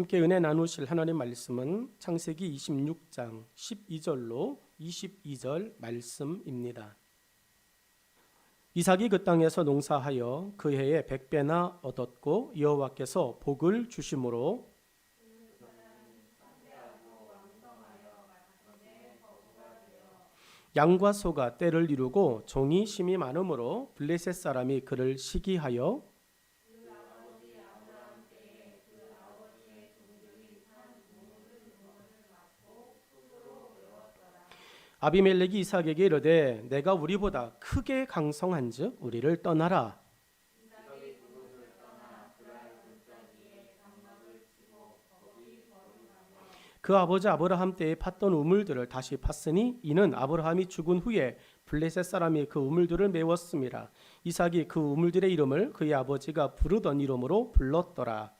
함께 은혜 나누실 하나님 말씀은 창세기 26장 12절로 22절 말씀입니다. 이삭이 그 땅에서 농사하여 그 해에 100배나 얻었고 여호와께서 복을 주심으로 양과 소가 떼를 이루고 종이 심이 많으므로 블레셋 사람이 그를 시기하여 아비멜렉이 이삭에게 이르되 내가 우리보다 크게 강성한즉 우리를 떠나라. 그 아버지 아브라함 때에 팠던 우물들을 다시 팠으니 이는 아브라함이 죽은 후에 블레셋 사람이 그 우물들을 메웠음이라. 이삭이 그 우물들의 이름을 그의 아버지가 부르던 이름으로 불렀더라.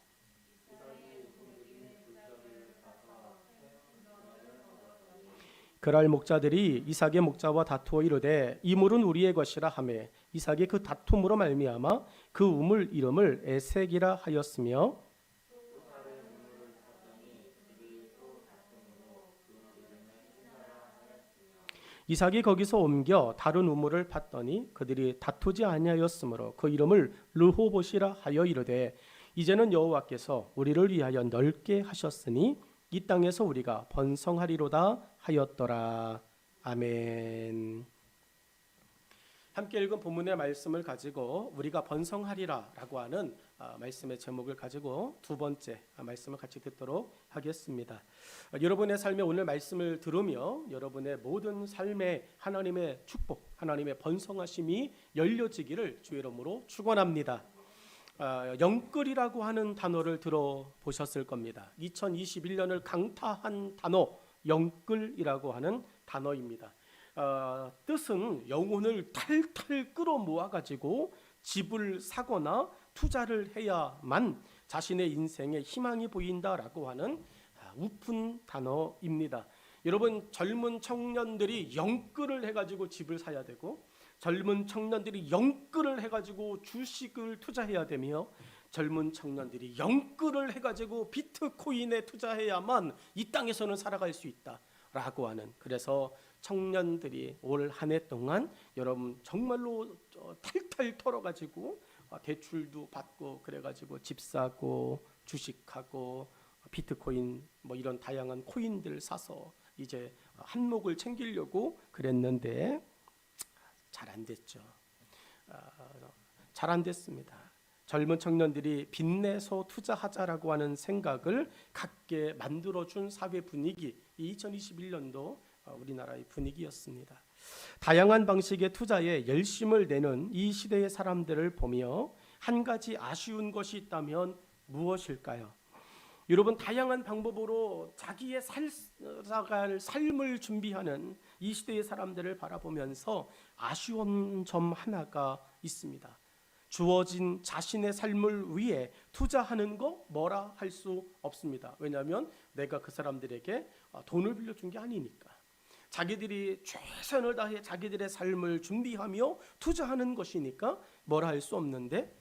그날 목자들이 이삭의 목자와 다투어 이르되 이 물은 우리의 것이라 하매 이삭이 그 다툼으로 말미암아 그 우물 이름을 에색이라 하였으며 이삭이 거기서 옮겨 다른 우물을 팠더니 그들이 다투지 아니하였으므로 그 이름을 르호봇이라 하여 이르되 이제는 여호와께서 우리를 위하여 넓게 하셨으니 이 땅에서 우리가 번성하리로다 하였더라. 아멘. 함께 읽은 본문의 말씀을 가지고 우리가 번성하리라라고 하는 말씀의 제목을 가지고 두 번째 말씀을 같이 듣도록 하겠습니다. 여러분의 삶에 오늘 말씀을 들으며 여러분의 모든 삶에 하나님의 축복, 하나님의 번성하심이 열려지기를 주의 이름으로 축원합니다. 영끌이라고 하는 단어를 들어보셨을 겁니다. 2021년을 강타한 단어 영끌이라고 하는 단어입니다. 뜻은 영혼을 탈탈 끌어모아 가지고 집을 사거나 투자를 해야만 자신의 인생에 희망이 보인다라고 하는 우픈 단어입니다. 여러분 젊은 청년들이 영끌을 해가지고 집을 사야 되고 젊은 청년들이 영끌을 해가지고 주식을 투자해야 되며 젊은 청년들이 영끌을 해가지고 비트코인에 투자해야만 이 땅에서는 살아갈 수 있다라고 하는, 그래서 청년들이 올 한 해 동안 여러분 정말로 탈탈 털어가지고 대출도 받고 그래가지고 집 사고 주식하고 비트코인 뭐 이런 다양한 코인들 사서 이제 한몫을 챙기려고 그랬는데 잘 안 됐죠. 잘 안 됐습니다. 젊은 청년들이 빚내서 투자하자라고 하는 생각을 갖게 만들어준 사회 분위기, 이 2021년도 우리나라의 분위기였습니다. 다양한 방식의 투자에 열심을 내는 이 시대의 사람들을 보며 한 가지 아쉬운 것이 있다면 무엇일까요? 여러분 다양한 방법으로 자기의 살아갈 삶을 준비하는 이 시대의 사람들을 바라보면서 아쉬운 점 하나가 있습니다. 주어진 자신의 삶을 위해 투자하는 거 뭐라 할 수 없습니다. 왜냐하면 내가 그 사람들에게 돈을 빌려준 게 아니니까. 자기들이 최선을 다해 자기들의 삶을 준비하며 투자하는 것이니까 뭐라 할 수 없는데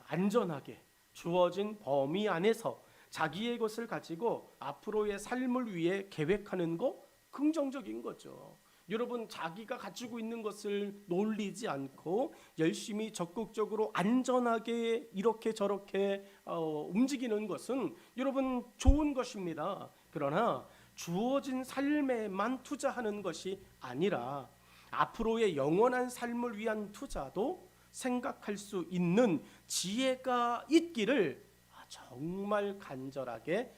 안전하게 주어진 범위 안에서 자기의 것을 가지고 앞으로의 삶을 위해 계획하는 거 긍정적인 거죠. 여러분 자기가 가지고 있는 것을 놀리지 않고 열심히 적극적으로 안전하게 이렇게 저렇게 움직이는 것은 여러분 좋은 것입니다. 그러나 주어진 삶에만 투자하는 것이 아니라 앞으로의 영원한 삶을 위한 투자도 생각할 수 있는 지혜가 있기를 정말 간절하게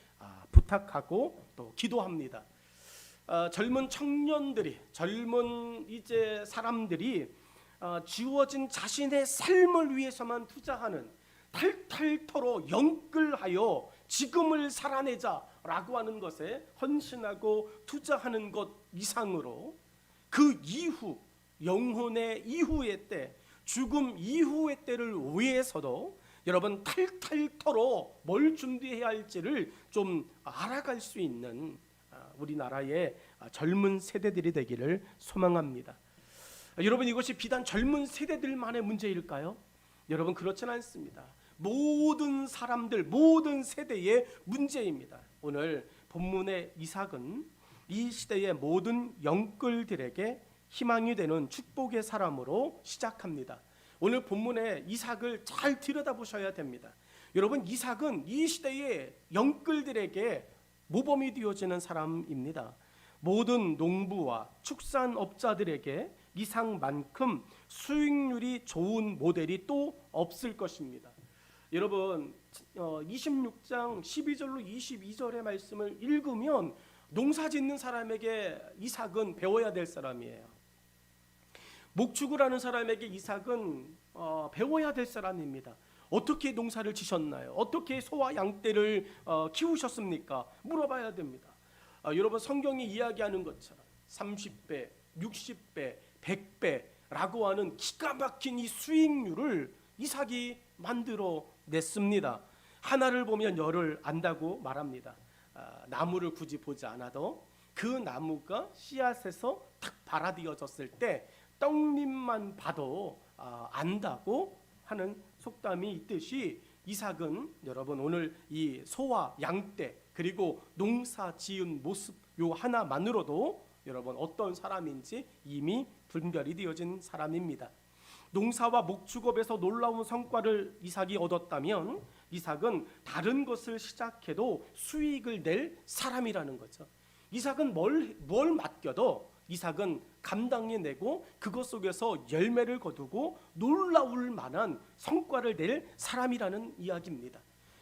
부탁하고 또 기도합니다. 젊은 청년들이, 젊은 이제 사람들이 지워진 자신의 삶을 위해서만 투자하는, 탈탈 털어 영끌하여 지금을 살아내자라고 하는 것에 헌신하고 투자하는 것 이상으로 그 이후, 영혼의 이후의 때, 죽음 이후의 때를 위해서도 여러분 탈탈 털어 뭘 준비해야 할지를 좀 알아갈 수 있는 우리나라의 젊은 세대들이 되기를 소망합니다. 여러분 이것이 비단 젊은 세대들만의 문제일까요? 여러분 그렇지는 않습니다. 모든 사람들, 모든 세대의 문제입니다. 오늘 본문의 이삭은 이 시대의 모든 영끌들에게 희망이 되는 축복의 사람으로 시작합니다. 오늘 본문의 이삭을 잘 들여다보셔야 됩니다. 여러분, 이삭은 이 시대의 영끌들에게 모범이 되어지는 사람입니다. 모든 농부와 축산업자들에게 이삭만큼 수익률이 좋은 모델이 또 없을 것입니다. 여러분, 26장 12절로 22절의 말씀을 읽으면 농사짓는 사람에게 이삭은 배워야 될 사람이에요. 목축을 하는 사람에게 이삭은 배워야 될 사람입니다. 어떻게 농사를 지셨나요? 어떻게 소와 양떼를 키우셨습니까? 물어봐야 됩니다. 여러분, 성경이 이야기하는 것처럼 30배, 60배, 100배라고 하는 기가 막힌 이 수익률을 이삭이 만들어 냈습니다. 하나를 보면 열을 안다고 말합니다. 나무를 굳이 보지 않아도 그 나무가 씨앗에서 탁 발아디어졌을 때 떡잎만 봐도 안다고 하는 속담이 있듯이 이삭은 여러분 오늘 이 소와 양떼 그리고 농사 지은 모습 요 하나만으로도 여러분 어떤 사람인지 이미 분별이 되어진 사람입니다. 농사와 목축업에서 놀라운 성과를 이삭이 얻었다면 이삭은 다른 것을 시작해도 수익을 낼 사람이라는 거죠. 이삭은 뭘 맡겨도 이삭은 감당해내고 그것 속에서 열매를 거두고 놀라울 만한 성과를 낼 사람이라는 이야기입니다.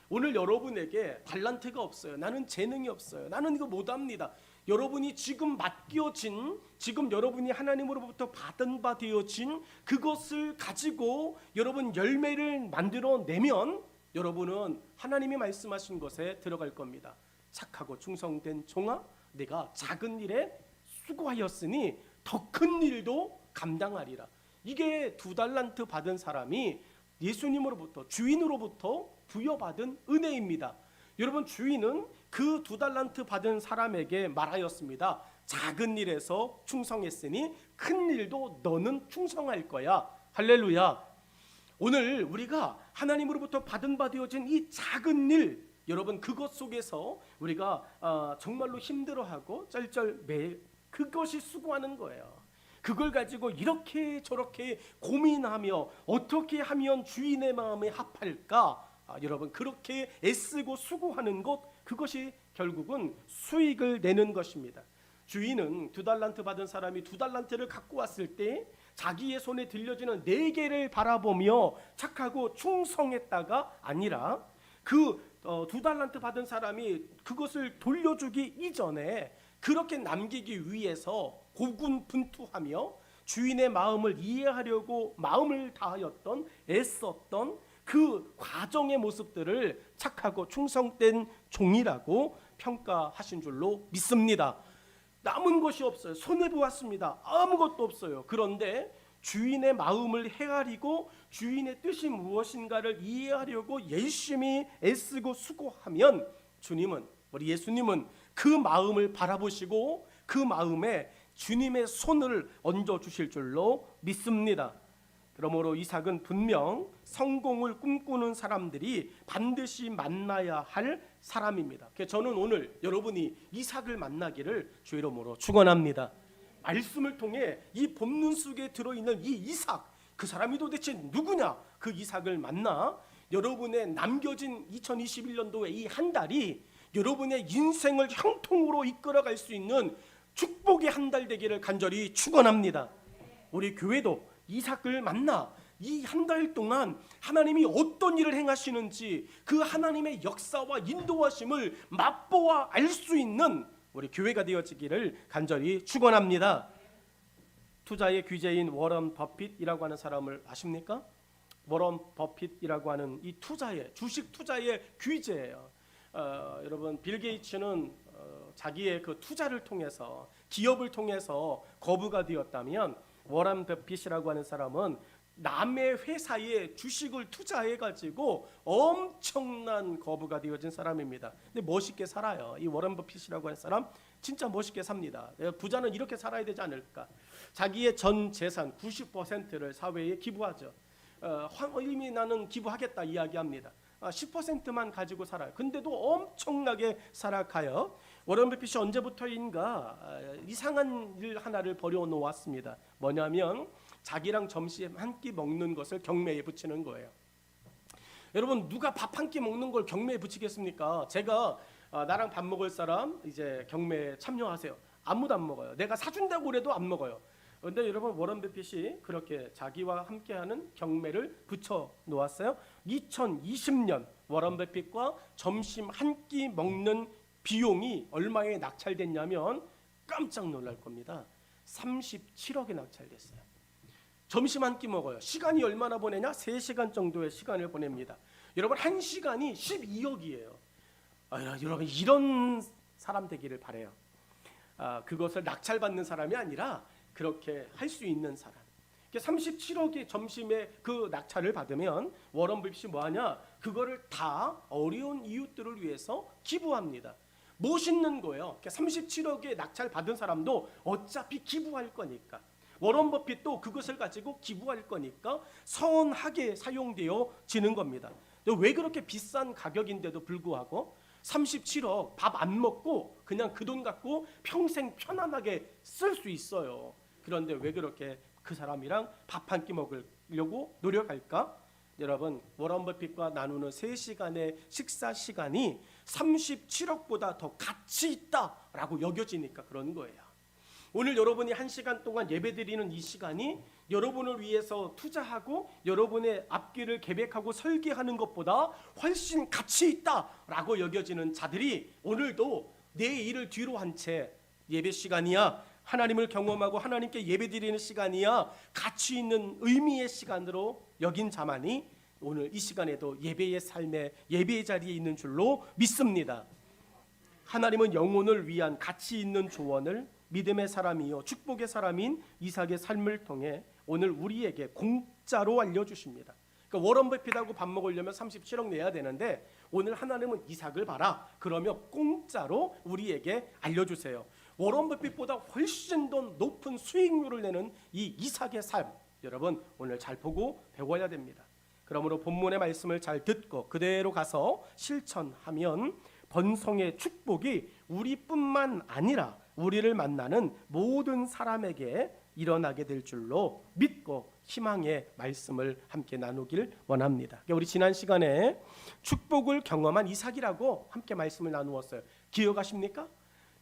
오늘 여러분에게 달란트가 없어요. 나는 재능이 없어요. 나는 이거 못합니다. 여러분이 지금 맡겨진, 지금 여러분이 하나님으로부터 받은 바 되어진 그것을 가지고 여러분 열매를 만들어내면 여러분은 하나님이 말씀하신 것에 들어갈 겁니다. 착하고 충성된 종아, 내가 작은 일에 수고하였으니 더 큰 일도 감당하리라. 이게 2달란트 받은 사람이 예수님으로부터, 주인으로부터 부여받은 은혜입니다. 여러분, 주인은 그 2달란트 받은 사람에게 말하였습니다. 작은 일에서 충성했으니 큰 일도 너는 충성할 거야. 할렐루야. 오늘 우리가 하나님으로부터 받은 바 되어진 이 작은 일, 여러분 그것 속에서 우리가 정말로 힘들어하고 쩔쩔매 그것이 수고하는 거예요. 그걸 가지고 이렇게 저렇게 고민하며 어떻게 하면 주인의 마음에 합할까? 여러분 그렇게 애쓰고 수고하는 것, 그것이 결국은 수익을 내는 것입니다. 주인은 2달란트 받은 사람이 2달란트를 갖고 왔을 때 자기의 손에 들려지는 4개를 바라보며 착하고 충성했다가 아니라 그 2달란트 받은 사람이 그것을 돌려주기 이전에 그렇게 남기기 위해서 고군분투하며 주인의 마음을 이해하려고 마음을 다하였던, 애썼던 그 과정의 모습들을 착하고 충성된 종이라고 평가하신 줄로 믿습니다. 남은 것이 없어요. 손해보았습니다. 아무것도 없어요. 그런데 주인의 마음을 헤아리고 주인의 뜻이 무엇인가를 이해하려고 열심히 애쓰고 수고하면 주님은, 우리 예수님은 그 마음을 바라보시고 그 마음에 주님의 손을 얹어주실 줄로 믿습니다. 그러므로 이삭은 분명 성공을 꿈꾸는 사람들이 반드시 만나야 할 사람입니다. 저는 오늘 여러분이 이삭을 만나기를 주 이름으로 축원합니다. 말씀을 통해 이 본문 속에 들어있는 이 이삭, 그 사람이 도대체 누구냐? 그 이삭을 만나 여러분의 남겨진 2021년도의 이 한 달이 여러분의 인생을 형통으로 이끌어갈 수 있는 축복의 한 달 되기를 간절히 축원합니다. 우리 교회도 이삭을 만나 이 한 달 동안 하나님이 어떤 일을 행하시는지 그 하나님의 역사와 인도하심을 맛보아 알 수 있는 우리 교회가 되어지기를 간절히 축원합니다. 투자의 귀재인 워런 버핏이라고 하는 사람을 아십니까? 워런 버핏이라고 하는 이 투자의 주식 투자의 귀재예요. 여러분 빌 게이츠는 자기의 그 투자를 통해서 기업을 통해서 거부가 되었다면 워런 버핏이라고 하는 사람은 남의 회사에 주식을 투자해가지고 엄청난 거부가 되어진 사람입니다. 근데 멋있게 살아요. 이 워런 버핏이라고 하는 사람 진짜 멋있게 삽니다. 부자는 이렇게 살아야 되지 않을까? 자기의 전 재산 90%를 사회에 기부하죠. 이미 나는 기부하겠다 이야기합니다. 10%만 가지고 살아요. 근데도 엄청나게 살아가요. 워런 버핏이 언제부터인가 이상한 일 하나를 벌여놓았습니다. 뭐냐면 자기랑 점심 한 끼 먹는 것을 경매에 붙이는 거예요. 여러분, 누가 밥 한 끼 먹는 걸 경매에 붙이겠습니까? 제가 나랑 밥 먹을 사람 이제 경매에 참여하세요. 아무도 안 먹어요. 내가 사준다고 그래도 안 먹어요. 그런데 여러분, 워런 버핏이 그렇게 자기와 함께하는 경매를 붙여 놓았어요. 2020년 워런 버핏과 점심 한 끼 먹는 비용이 얼마에 낙찰됐냐면 깜짝 놀랄 겁니다. 37억에 낙찰됐어요. 점심 한 끼 먹어요. 시간이 얼마나 보내냐? 3시간 정도의 시간을 보냅니다. 여러분, 1시간이 12억이에요. 여러분, 이런 사람 되기를 바라요. 그것을 낙찰받는 사람이 아니라 그렇게 할 수 있는 사람. 37억의 점심에 그 낙찰을 받으면 워런 버핏이 뭐하냐? 그거를 다 어려운 이웃들을 위해서 기부합니다. 멋있는 거예요. 37억의 낙찰 받은 사람도 어차피 기부할 거니까, 워런 버핏도 그것을 가지고 기부할 거니까 선하게 사용되어지는 겁니다. 왜 그렇게 비싼 가격인데도 불구하고 37억 밥 안 먹고 그냥 그 돈 갖고 평생 편안하게 쓸 수 있어요. 그런데 왜 그렇게 그 사람이랑 밥 한 끼 먹으려고 노력할까? 여러분, 워런 버핏과 나누는 3시간의 식사 시간이 37억보다 더 가치 있다라고 여겨지니까 그런 거예요. 오늘 여러분이 1시간 동안 예배드리는 이 시간이 여러분을 위해서 투자하고 여러분의 앞길을 계획하고 설계하는 것보다 훨씬 가치 있다라고 여겨지는 자들이 오늘도 내 일을 뒤로 한 채 예배 시간이야, 하나님을 경험하고 하나님께 예배드리는 시간이야, 가치 있는 의미의 시간으로 여긴 자만이 오늘 이 시간에도 예배의 삶에 예배의 자리에 있는 줄로 믿습니다. 하나님은 영혼을 위한 가치 있는 조언을 믿음의 사람이요 축복의 사람인 이삭의 삶을 통해 오늘 우리에게 공짜로 알려주십니다. 그러니까 워런 버핏하고 밥 먹으려면 37억 내야 되는데 오늘 하나님은 이삭을 봐라, 그러면 공짜로 우리에게 알려주세요. 워런 버핏보다 훨씬 더 높은 수익률을 내는 이 이삭의 삶, 여러분 오늘 잘 보고 배워야 됩니다. 그러므로 본문의 말씀을 잘 듣고 그대로 가서 실천하면 번성의 축복이 우리뿐만 아니라 우리를 만나는 모든 사람에게 일어나게 될 줄로 믿고 희망의 말씀을 함께 나누길 원합니다. 우리 지난 시간에 축복을 경험한 이삭이라고 함께 말씀을 나누었어요. 기억하십니까?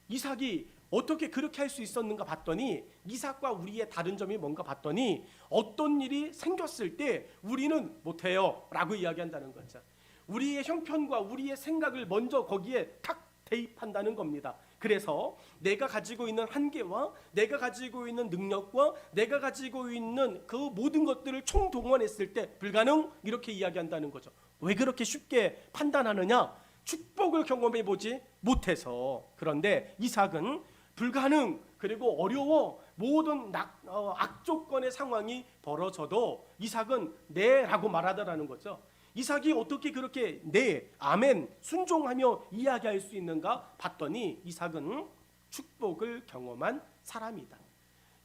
이삭이 어떻게 그렇게 할 수 있었는가 봤더니, 이삭과 우리의 다른 점이 뭔가 봤더니 어떤 일이 생겼을 때 우리는 못해요 라고 이야기한다는 거죠. 우리의 형편과 우리의 생각을 먼저 거기에 탁 대입한다는 겁니다. 그래서 내가 가지고 있는 한계와 내가 가지고 있는 능력과 내가 가지고 있는 그 모든 것들을 총동원했을 때 불가능, 이렇게 이야기한다는 거죠. 왜 그렇게 쉽게 판단하느냐? 축복을 경험해보지 못해서. 그런데 이삭은 불가능, 그리고 어려워, 모든 악조건의 상황이 벌어져도 이삭은 네 라고 말하더라는 거죠. 이삭이 어떻게 그렇게 네, 아멘, 순종하며 이야기할 수 있는가 봤더니 이삭은 축복을 경험한 사람이다.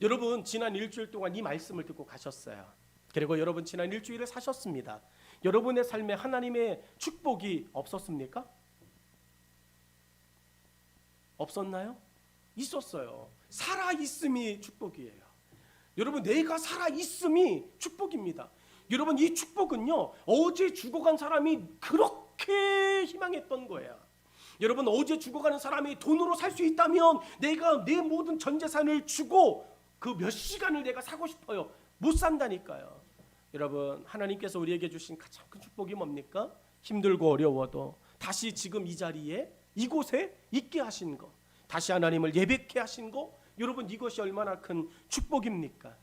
여러분, 지난 일주일 동안 이 말씀을 듣고 가셨어요. 그리고 여러분 지난 일주일을 사셨습니다. 여러분의 삶에 하나님의 축복이 없었습니까? 없었나요? 있었어요. 살아있음이 축복이에요. 여러분, 내가 살아있음이 축복입니다. 여러분, 이 축복은요, 어제 죽어간 사람이 그렇게 희망했던 거예요. 여러분, 어제 죽어가는 사람이 돈으로 살 수 있다면 내가 내 모든 전 재산을 주고 그 몇 시간을 내가 사고 싶어요. 못 산다니까요. 여러분, 하나님께서 우리에게 주신 가장 큰 축복이 뭡니까? 힘들고 어려워도 다시 지금 이 자리에 이곳에 있게 하신 거, 다시 하나님을 예배케 하신 거, 여러분 이것이 얼마나 큰 축복입니까?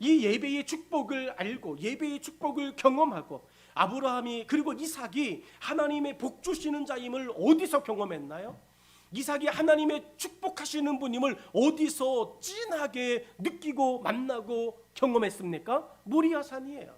이 예배의 축복을 알고 예배의 축복을 경험하고 아브라함이 그리고 이삭이 하나님의 복 주시는 자임을 어디서 경험했나요? 이삭이 하나님의 축복하시는 분임을 어디서 진하게 느끼고 만나고 경험했습니까? 모리아산이에요.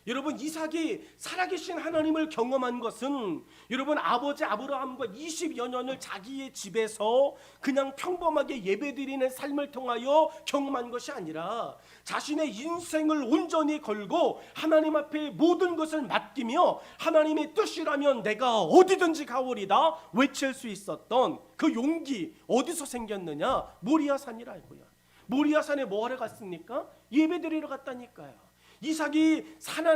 여러분, 이삭이 살아계신 하나님을 경험한 것은 여러분 아버지 아브라함과 20여 년을 자기의 집에서 그냥 평범하게 예배드리는 삶을 통하여 경험한 것이 아니라 자신의 인생을 온전히 걸고 하나님 앞에 모든 것을 맡기며 하나님의 뜻이라면 내가 어디든지 가오리다 외칠 수 있었던 그 용기 어디서 생겼느냐? 모리아산이라고요. 모리아산에 뭐하러 갔습니까? 예배드리러 갔다니까요. 이삭이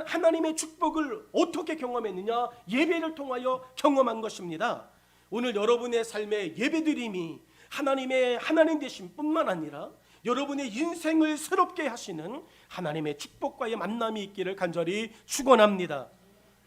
하나님의 축복을 어떻게 경험했느냐? 예배를 통하여 경험한 것입니다. 오늘 여러분의 삶의 예배드림이 하나님 되신 뿐만 아니라 여러분의 인생을 새롭게 하시는 하나님의 축복과의 만남이 있기를 간절히 축원합니다.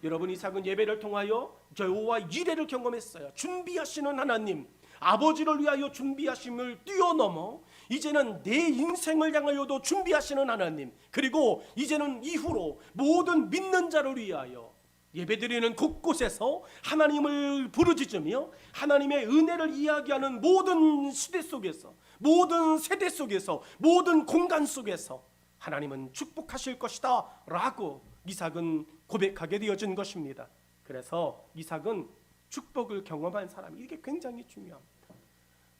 여러분, 이삭은 예배를 통하여 여호와 이레를 경험했어요. 준비하시는 하나님, 아버지를 위하여 준비하심을 뛰어넘어 이제는 내 인생을 향하여도 준비하시는 하나님, 그리고 이제는 이후로 모든 믿는 자를 위하여 예배드리는 곳곳에서 하나님을 부르짖으며 하나님의 은혜를 이야기하는 모든 시대 속에서, 모든 세대 속에서, 모든 공간 속에서 하나님은 축복하실 것이다 라고 이삭은 고백하게 되어진 것입니다. 그래서 이삭은 축복을 경험한 사람이, 이게 굉장히 중요합니다.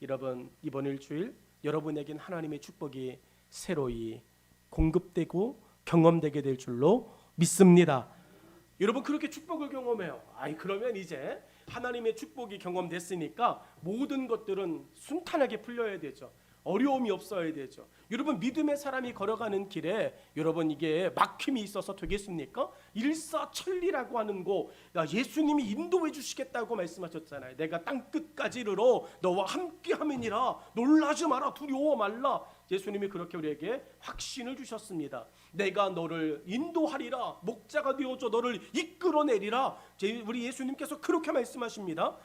여러분, 이번 일주일 여러분에겐 하나님의 축복이 새로이 공급되고 경험되게 될 줄로 믿습니다. 여러분, 그렇게 축복을 경험해요. 그러면 이제 하나님의 축복이 경험됐으니까 모든 것들은 순탄하게 풀려야 되죠. 어려움이 없어야 되죠. 여러분, 믿음의 사람이 걸어가는 길에 여러분 이게 막힘이 있어서 되겠습니까? 일사천리라고 하는 거, 예수님이 인도해 주시겠다고 말씀하셨잖아요. 내가 땅 끝까지 이르러 너와 함께 함이니라. 놀라지 마라, 두려워 말라. 예수님이 그렇게 우리에게 확신을 주셨습니다. 내가 너를 인도하리라. 목자가 되어줘 너를 이끌어내리라. 우리 예수님께서 그렇게 말씀하십니다.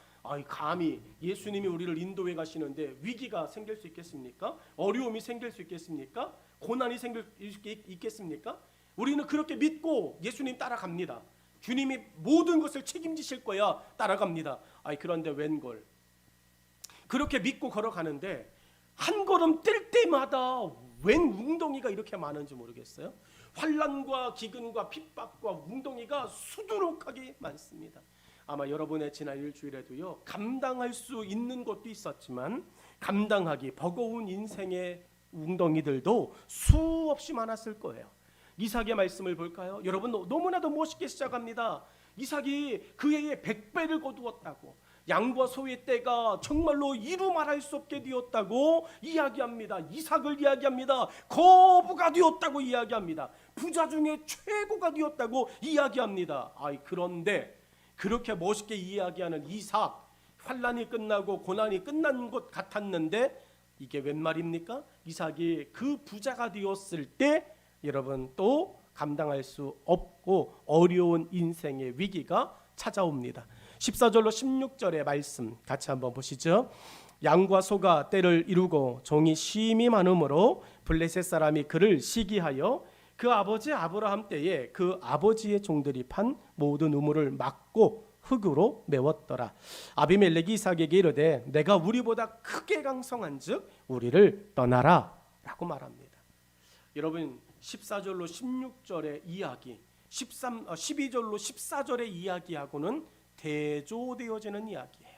감히 예수님이 우리를 인도해 가시는데 위기가 생길 수 있겠습니까? 어려움이 생길 수 있겠습니까? 고난이 생길 수 있겠습니까? 우리는 그렇게 믿고 예수님 따라갑니다. 주님이 모든 것을 책임지실 거야 따라갑니다. 그런데 웬걸, 그렇게 믿고 걸어가는데 한 걸음 뛸 때마다 웬 웅덩이가 이렇게 많은지 모르겠어요. 환난과 기근과 핍박과 웅덩이가 수두룩하게 많습니다. 아마 여러분의 지난 일주일에도요, 감당할 수 있는 것도 있었지만 감당하기 버거운 인생의 웅덩이들도 수없이 많았을 거예요. 이삭의 말씀을 볼까요? 여러분, 너무나도 멋있게 시작합니다. 이삭이 그 해에 100배를 거두었다고, 양과 소의 때가 정말로 이루 말할 수 없게 되었다고 이야기합니다. 이삭을 이야기합니다. 거부가 되었다고 이야기합니다. 부자 중에 최고가 되었다고 이야기합니다. 그런데 그렇게 멋있게 이야기하는 이삭, 환난이 끝나고 고난이 끝난 것 같았는데 이게 웬 말입니까? 이삭이 그 부자가 되었을 때 여러분 또 감당할 수 없고 어려운 인생의 위기가 찾아옵니다. 14절로 16절의 말씀 같이 한번 보시죠. 양과 소가 때를 이루고 종이 심히 많음으로 블레셋 사람이 그를 시기하여 그 아버지 아브라함 때에 그 아버지의 종들이 판 모든 우물을 막고 흙으로 메웠더라. 아비멜렉이 이삭에게 이르되 내가 우리보다 크게 강성한즉 우리를 떠나라 라고 말합니다. 여러분, 14절로 16절의 이야기, 12절로 14절의 이야기하고는 대조되어지는 이야기예요.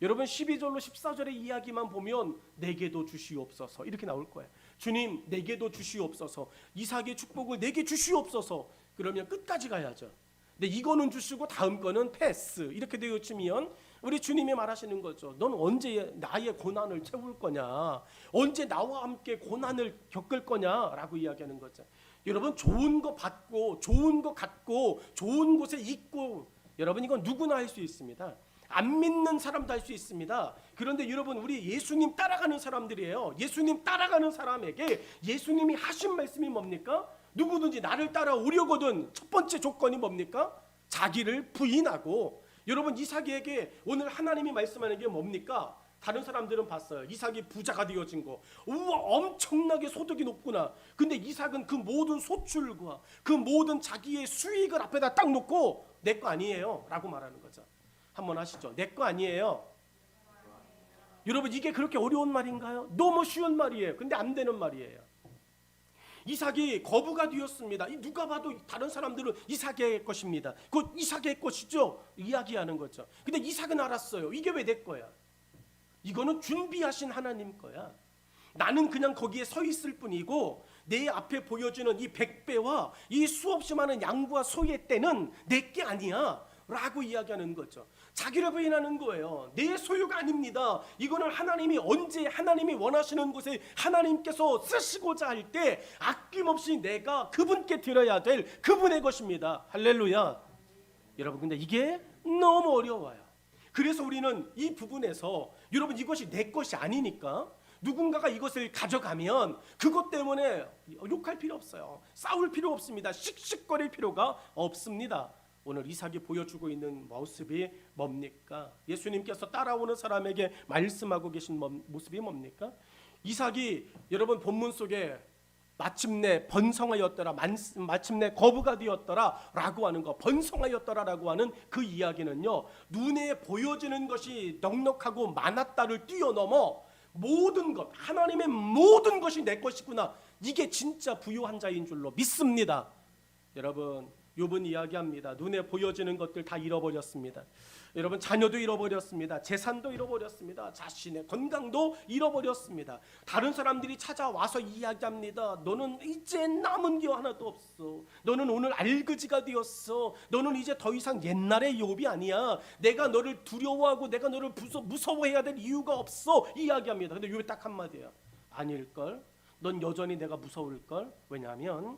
여러분, 12절로 14절의 이야기만 보면 내게도 주시옵소서 이렇게 나올 거예요. 주님, 내게도 주시옵소서. 이삭의 축복을 내게 주시옵소서. 그러면 끝까지 가야죠. 근데 이거는 주시고 다음 거는 패스 이렇게 되어지면 우리 주님이 말하시는 거죠. 넌 언제 나의 고난을 채울 거냐, 언제 나와 함께 고난을 겪을 거냐라고 이야기하는 거죠. 여러분, 좋은 거 받고 좋은 거 갖고 좋은 곳에 있고, 여러분 이건 누구나 할 수 있습니다. 안 믿는 사람도 할 수 있습니다. 그런데 여러분, 우리 예수님 따라가는 사람들이에요. 예수님 따라가는 사람에게 예수님이 하신 말씀이 뭡니까? 누구든지 나를 따라오려거든 첫 번째 조건이 뭡니까? 자기를 부인하고. 여러분, 이삭에게 오늘 하나님이 말씀하는 게 뭡니까? 다른 사람들은 봤어요. 이삭이 부자가 되어진 거. 우와, 엄청나게 소득이 높구나. 근데 이삭은 그 모든 소출과 그 모든 자기의 수익을 앞에다 딱 놓고 내 거 아니에요 라고 말하는 거죠. 한번 하시죠. 내 거 아니에요. 여러분, 이게 그렇게 어려운 말인가요? 너무 쉬운 말이에요. 근데 안 되는 말이에요. 이삭이 거부가 되었습니다. 누가 봐도 다른 사람들은 이삭의 것입니다. 곧 이삭의 것이죠. 이야기하는 거죠. 근데 이삭은 알았어요. 이게 왜 내 거야? 이거는 준비하신 하나님 거야. 나는 그냥 거기에 서 있을 뿐이고 내 앞에 보여주는 이 백배와 이 수없이 많은 양과 소의 떼는 내 게 아니야 라고 이야기하는 거죠. 자기를 부인하는 거예요. 내 소유가 아닙니다. 이거는 하나님이 언제 하나님이 원하시는 곳에 하나님께서 쓰시고자 할 때 아낌없이 내가 그분께 드려야 될 그분의 것입니다. 할렐루야. 여러분, 근데 이게 너무 어려워요. 그래서 우리는 이 부분에서 여러분, 이것이 내 것이 아니니까 누군가가 이것을 가져가면 그것 때문에 욕할 필요 없어요. 싸울 필요 없습니다. 씩씩거릴 필요가 없습니다. 오늘 이삭이 보여주고 있는 모습이 뭡니까? 예수님께서 따라오는 사람에게 말씀하고 계신 모습이 뭡니까? 이삭이 여러분 본문 속에 마침내 번성하였더라, 마침내 거부가 되었더라 라고 하는 거, 번성하였더라 라고 하는 그 이야기는요, 눈에 보여지는 것이 넉넉하고 많았다를 뛰어넘어 모든 것, 하나님의 모든 것이 내 것이구나, 이게 진짜 부유한 자인 줄로 믿습니다. 여러분, 욥은 이야기합니다. 눈에 보여지는 것들 다 잃어버렸습니다. 여러분, 자녀도 잃어버렸습니다. 재산도 잃어버렸습니다. 자신의 건강도 잃어버렸습니다. 다른 사람들이 찾아와서 이야기합니다. 너는 이제 남은 게 하나도 없어. 너는 오늘 알그지가 되었어. 너는 이제 더 이상 옛날의 욥이 아니야. 내가 너를 두려워하고 내가 너를 무서워해야 될 이유가 없어. 이야기합니다. 근데 욥이 딱 한마디야. 아닐걸. 넌 여전히 내가 무서울걸. 왜냐하면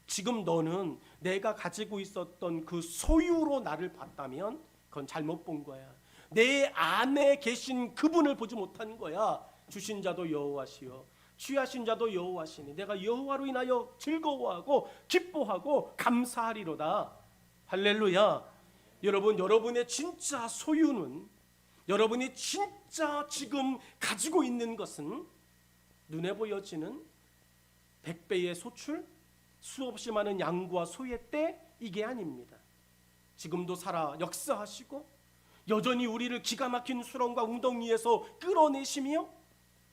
지금 너는 내가 가지고 있었던 그 소유로 나를 봤다면 그건 잘못 본 거야. 내 안에 계신 그분을 보지 못한 거야. 주신 자도 여호와시요 취하신 자도 여호와시니 내가 여호와로 인하여 즐거워하고 기뻐하고 감사하리로다. 할렐루야. 여러분, 여러분의 진짜 소유는, 여러분이 진짜 지금 가지고 있는 것은 눈에 보여지는 백배의 소출, 수없이 많은 양과 소의 떼, 이게 아닙니다. 지금도 살아 역사하시고 여전히 우리를 기가 막힌 수렁과 웅덩이에서 끌어내시며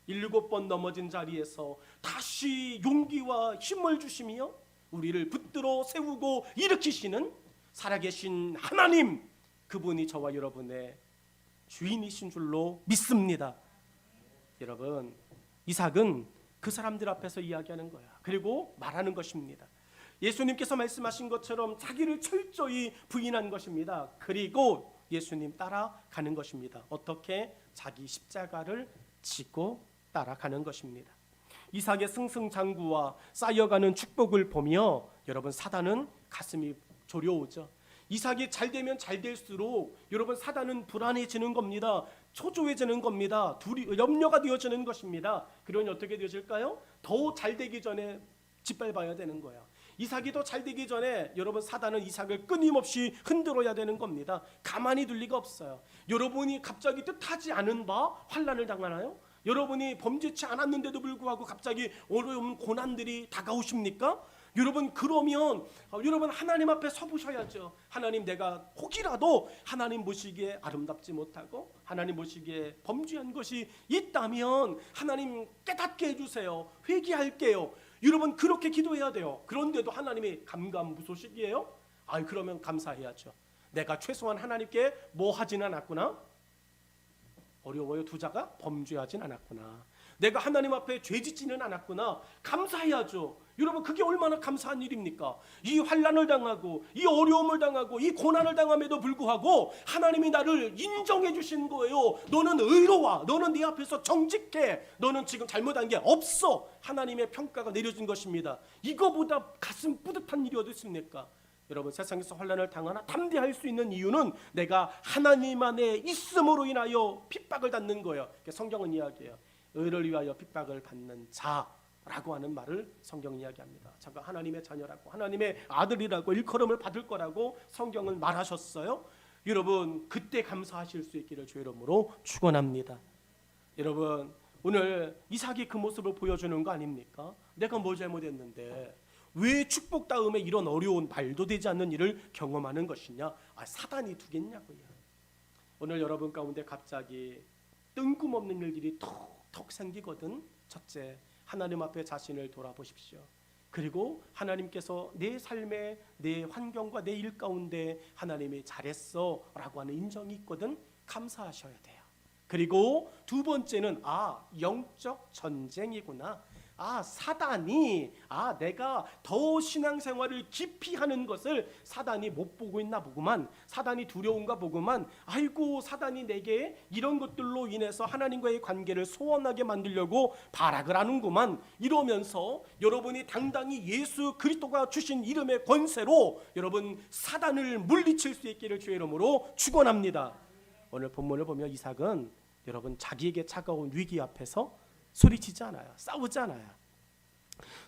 7번 넘어진 자리에서 다시 용기와 힘을 주시며 우리를 붙들어 세우고 일으키시는 살아계신 하나님, 그분이 저와 여러분의 주인이신 줄로 믿습니다. 여러분, 이삭은 그 사람들 앞에서 이야기하는 거야. 그리고 말하는 것입니다. 예수님께서 말씀하신 것처럼 자기를 철저히 부인한 것입니다. 그리고 예수님 따라가는 것입니다. 어떻게? 자기 십자가를 지고 따라가는 것입니다. 이삭의 승승장구와 쌓여가는 축복을 보며 여러분, 사단은 가슴이 졸여오죠. 이삭이 잘 되면 잘 될수록 여러분, 사단은 불안해지는 겁니다. 초조해지는 겁니다. 염려가 되어지는 것입니다. 그러니 어떻게 되어질까요? 더 잘 되기 전에 짓밟아야 되는 거야. 이삭이 더 잘 되기 전에 여러분, 사단은 이삭을 끊임없이 흔들어야 되는 겁니다. 가만히 둘 리가 없어요. 여러분이 갑자기 뜻하지 않은 바 환난을 당하나요? 여러분이 범죄치 않았는데도 불구하고 갑자기 어려운 고난들이 다가오십니까? 여러분, 그러면 여러분 하나님 앞에 서보셔야죠. 하나님, 내가 혹이라도 하나님 보시기에 아름답지 못하고 하나님 보시기에 범죄한 것이 있다면 하나님 깨닫게 해주세요. 회개할게요. 여러분, 그렇게 기도해야 돼요. 그런데도 하나님이 감감무소식이에요? 그러면 감사해야죠. 내가 최소한 하나님께 뭐 하진 않았구나. 어려워요. 두 자가 범죄하진 않았구나. 내가 하나님 앞에 죄짓지는 않았구나. 감사해야죠. 여러분, 그게 얼마나 감사한 일입니까? 이 환난을 당하고 이 어려움을 당하고 이 고난을 당함에도 불구하고 하나님이 나를 인정해 주신 거예요. 너는 의로워. 너는 네 앞에서 정직해. 너는 지금 잘못한 게 없어. 하나님의 평가가 내려진 것입니다. 이거보다 가슴 뿌듯한 일이 어디 있습니까? 여러분, 세상에서 환난을 당하나 담대할 수 있는 이유는 내가 하나님 안에 있음으로 인하여 핍박을 받는 거예요. 성경은 이야기해요. 의를 위하여 핍박을 받는 자라고 하는 말을 성경 이야기합니다. 제가 하나님의 자녀라고, 하나님의 아들이라고 일컬음을 받을 거라고 성경은 말하셨어요. 여러분, 그때 감사하실 수 있기를 주의 이름으로 축원합니다. 여러분, 오늘 이삭이 그 모습을 보여주는 거 아닙니까? 내가 뭐 잘못했는데 왜 축복 다음에 이런 어려운 말도 되지 않는 일을 경험하는 것이냐? 사단이 두겠냐고요. 오늘 여러분 가운데 갑자기 뜬금없는 일들이 톡 생기거든. 첫째, 하나님 앞에 자신을 돌아보십시오. 그리고 하나님께서 내 삶에, 내 환경과 내 일 가운데 하나님이 잘했어 라고 하는 인정이 있거든 감사하셔야 돼요. 그리고 두 번째는 영적 전쟁이구나. 사단이 내가 더 신앙생활을 깊이 하는 것을 사단이 못 보고 있나 보구만. 사단이 두려운가 보구만. 아이고, 사단이 내게 이런 것들로 인해서 하나님과의 관계를 소원하게 만들려고 발악을 하는구만. 이러면서 여러분이 당당히 예수 그리스도가 주신 이름의 권세로 여러분 사단을 물리칠 수 있기를 주의 이름으로 축원합니다. 오늘 본문을 보면 이삭은 여러분 자기에게 차가운 위기 앞에서 소리치지 않아요. 싸우지 않아요.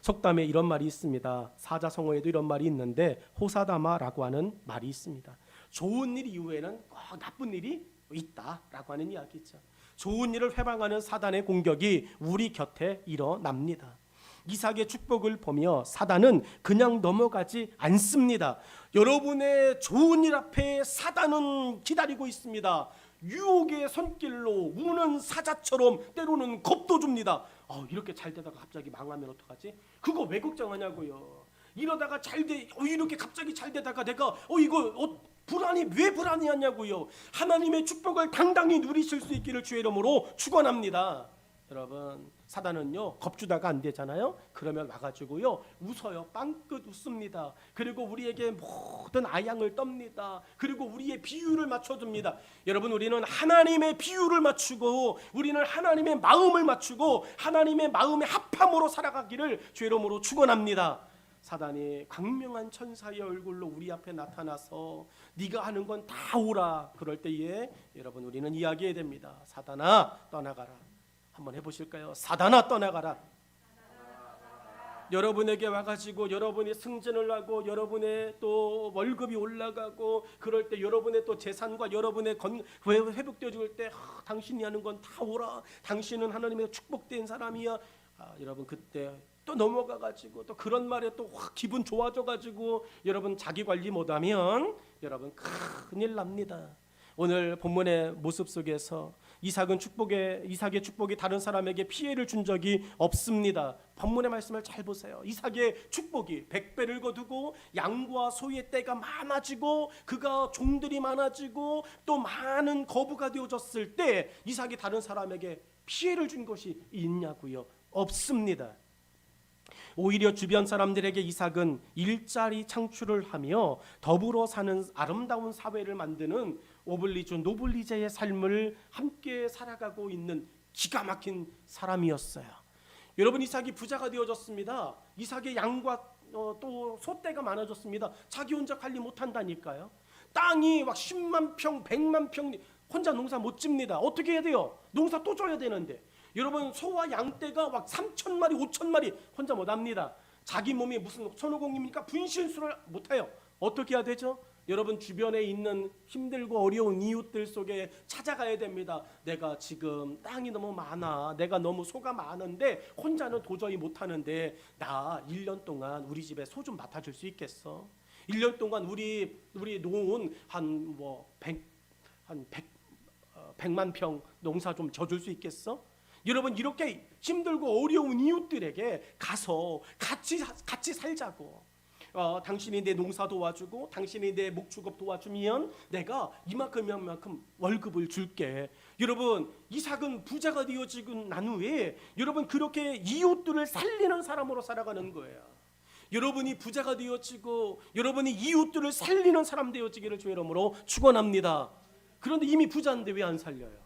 속담에 이런 말이 있습니다. 사자성어에도 이런 말이 있는데 호사다마라고 하는 말이 있습니다. 좋은 일 이후에는 꼭 나쁜 일이 있다라고 하는 이야기죠. 좋은 일을 회방하는 사단의 공격이 우리 곁에 일어납니다. 이삭의 축복을 보며 사단은 그냥 넘어가지 않습니다. 여러분의 좋은 일 앞에 사단은 기다리고 있습니다. 유혹의 손길로 우는 사자처럼 때로는 겁도 줍니다. 이렇게 잘 되다가 갑자기 망하면 어떡하지? 그거 왜 걱정하냐고요. 이러다가 이렇게 갑자기 잘 되다가 내가 불안이 왜 불안해하냐고요. 하나님의 축복을 당당히 누리실 수 있기를 주의 이름으로 축원합니다. 여러분, 사단은요 겁주다가 안 되잖아요. 그러면 와가지고요 웃어요. 빵긋 웃습니다. 그리고 우리에게 모든 아양을 떱니다. 그리고 우리의 비유를 맞춰줍니다. 여러분, 우리는 하나님의 비유를 맞추고 우리는 하나님의 마음을 맞추고 하나님의 마음의 합함으로 살아가기를 주의 이름으로 축원합니다. 사단이 광명한 천사의 얼굴로 우리 앞에 나타나서 네가 하는 건 다 오라 그럴 때에 여러분 우리는 이야기해야 됩니다. 사단아 떠나가라. 한번 해보실까요? 사단아 떠나가라. 여러분에게 와가지고 여러분이 승진을 하고 여러분의 또 월급이 올라가고 그럴 때 여러분의 또 재산과 여러분의 회복되어 줄 때 당신이 하는 건 다 오라. 당신은 하나님의 축복된 사람이야. 여러분 그때 또 넘어가가지고 또 그런 말에 또 확 기분 좋아져가지고 여러분 자기 관리 못하면 여러분 큰일 납니다. 오늘 본문의 모습 속에서 이삭의 축복이 다른 사람에게 피해를 준 적이 없습니다. 본문의 말씀을 잘 보세요. 이삭의 축복이 100배를 거두고 양과 소의 떼가 많아지고 그가 종들이 많아지고 또 많은 거부가 되어졌을 때 이삭이 다른 사람에게 피해를 준 것이 있냐고요? 없습니다. 오히려 주변 사람들에게 이삭은 일자리 창출을 하며 더불어 사는 아름다운 사회를 만드는 노블리제의 삶을 함께 살아가고 있는 기가 막힌 사람이었어요. 여러분, 이삭이 부자가 되어졌습니다. 이삭의 양과 또 소떼가 많아졌습니다. 자기 혼자 관리 못한다니까요. 땅이 막 10만 평, 100만 평 혼자 농사 못 집니다. 어떻게 해야 돼요? 농사 또 줘야 되는데. 여러분, 소와 양떼가 막 3,000마리, 5,000마리 혼자 못합니다. 자기 몸이 무슨 손오공입니까? 분신술을 못해요. 어떻게 해야 되죠? 여러분, 주변에 있는 힘들고 어려운 이웃들 속에 찾아가야 됩니다. 내가 지금 땅이 너무 많아. 내가 너무 소가 많은데 혼자는 도저히 못하는데 나 1년 동안 우리 집에 소 좀 맡아줄 수 있겠어? 1년 동안 우리 농은 한 100만 평 농사 좀 져줄 수 있겠어? 여러분, 이렇게 힘들고 어려운 이웃들에게 가서 같이 살자고. 당신이 내 농사 도와주고 당신이 내 목축업 도와주면 내가 이만큼 월급을 줄게. 여러분, 이삭은 부자가 되어지고 난 후에 여러분 그렇게 이웃들을 살리는 사람으로 살아가는 거예요. 여러분이 부자가 되어지고 여러분이 이웃들을 살리는 사람 되어지기를 주의 이름으로 축원합니다. 그런데 이미 부자인데 왜 안 살려요?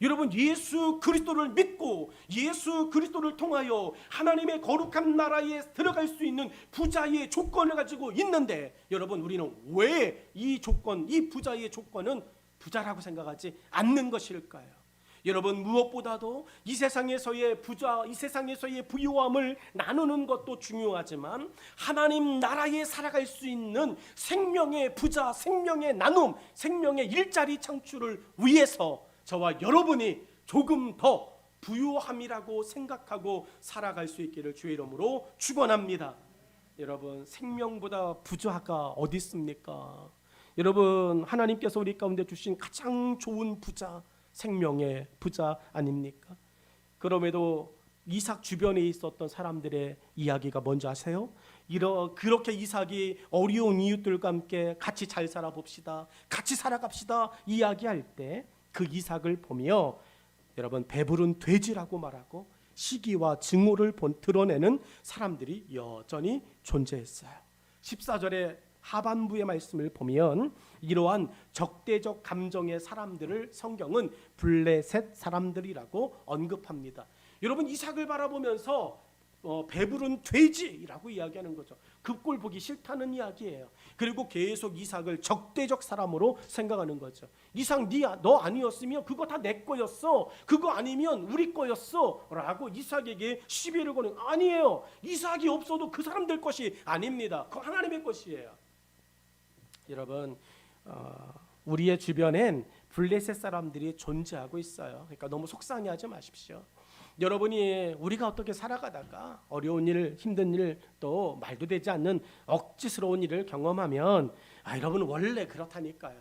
여러분, 예수 그리스도를 믿고 예수 그리스도를 통하여 하나님의 거룩한 나라에 들어갈 수 있는 부자의 조건을 가지고 있는데 여러분, 우리는 왜 이 부자의 조건은 부자라고 생각하지 않는 것일까요? 여러분, 무엇보다도 이 세상에서의 부자, 이 세상에서의 부유함을 나누는 것도 중요하지만 하나님 나라에 살아갈 수 있는 생명의 부자, 생명의 나눔, 생명의 일자리 창출을 위해서 저와 여러분이 조금 더 부유함이라고 생각하고 살아갈 수 있기를 주의 이름으로 축원합니다. 여러분, 생명보다 부자가 어디 있습니까? 여러분, 하나님께서 우리 가운데 주신 가장 좋은 부자, 생명의 부자 아닙니까? 그럼에도 이삭 주변에 있었던 사람들의 이야기가 뭔지 아세요? 그렇게 이삭이 어려운 이웃들과 함께 같이 잘 살아봅시다, 같이 살아갑시다 이야기할 때 그 이삭을 보며 여러분 배부른 돼지라고 말하고 시기와 증오를 드러내는 사람들이 여전히 존재했어요. 14절의 하반부의 말씀을 보면 이러한 적대적 감정의 사람들을 성경은 블레셋 사람들이라고 언급합니다. 여러분 이삭을 바라보면서 배부른 돼지라고 이야기하는 거죠. 그 꼴 보기 싫다는 이야기예요. 그리고 계속 이삭을 적대적 사람으로 생각하는 거죠. 이삭 너 아니었으면 그거 다 내 거였어. 그거 아니면 우리 거였어 라고 이삭에게 시비를 거는. 아니에요. 이삭이 없어도 그 사람들 것이 아닙니다. 그거 하나님의 것이에요. 여러분 우리의 주변엔 블레셋 사람들이 존재하고 있어요. 그러니까 너무 속상해하지 마십시오. 여러분이 우리가 어떻게 살아가다가 어려운 일, 힘든 일, 또 말도 되지 않는 억지스러운 일을 경험하면 여러분 원래 그렇다니까요.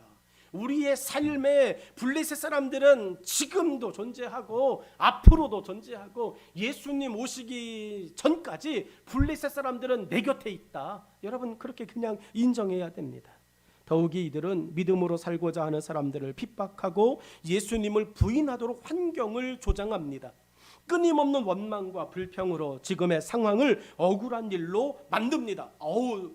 우리의 삶에 블레셋 사람들은 지금도 존재하고 앞으로도 존재하고 예수님 오시기 전까지 블레셋 사람들은 내 곁에 있다. 여러분 그렇게 그냥 인정해야 됩니다. 더욱이 이들은 믿음으로 살고자 하는 사람들을 핍박하고 예수님을 부인하도록 환경을 조장합니다. 끊임없는 원망과 불평으로 지금의 상황을 억울한 일로 만듭니다.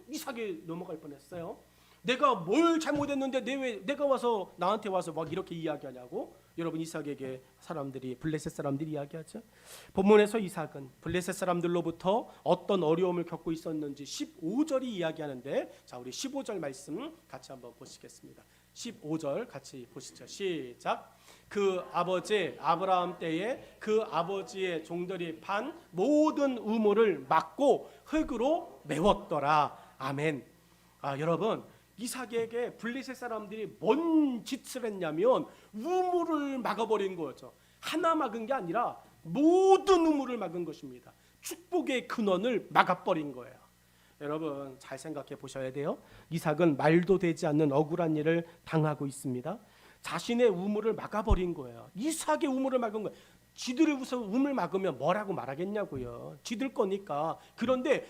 이삭이 넘어갈 뻔했어요. 내가 뭘 잘못했는데 내가 와서 나한테 와서 막 이렇게 이야기하냐고. 여러분 이삭에게 블레셋 사람들이 이야기하죠. 본문에서 이삭은 블레셋 사람들로부터 어떤 어려움을 겪고 있었는지 15절이 이야기하는데, 자 우리 15절 말씀 같이 한번 보시겠습니다. 15절 같이 보시죠. 시작. 그 아버지 아브라함 때에 그 아버지의 종들이 판 모든 우물을 막고 흙으로 메웠더라. 아멘. 여러분 이삭에게 블레셋 사람들이 뭔 짓을 했냐면 우물을 막아버린 거죠. 하나 막은 게 아니라 모든 우물을 막은 것입니다. 축복의 근원을 막아버린 거예요. 여러분 잘 생각해 보셔야 돼요. 이삭은 말도 되지 않는 억울한 일을 당하고 있습니다. 자신의 우물을 막아버린 거예요. 이삭의 우물을 막은 거예요. 지들을 우선 우물 막으면 뭐라고 말하겠냐고요. 지들 거니까. 그런데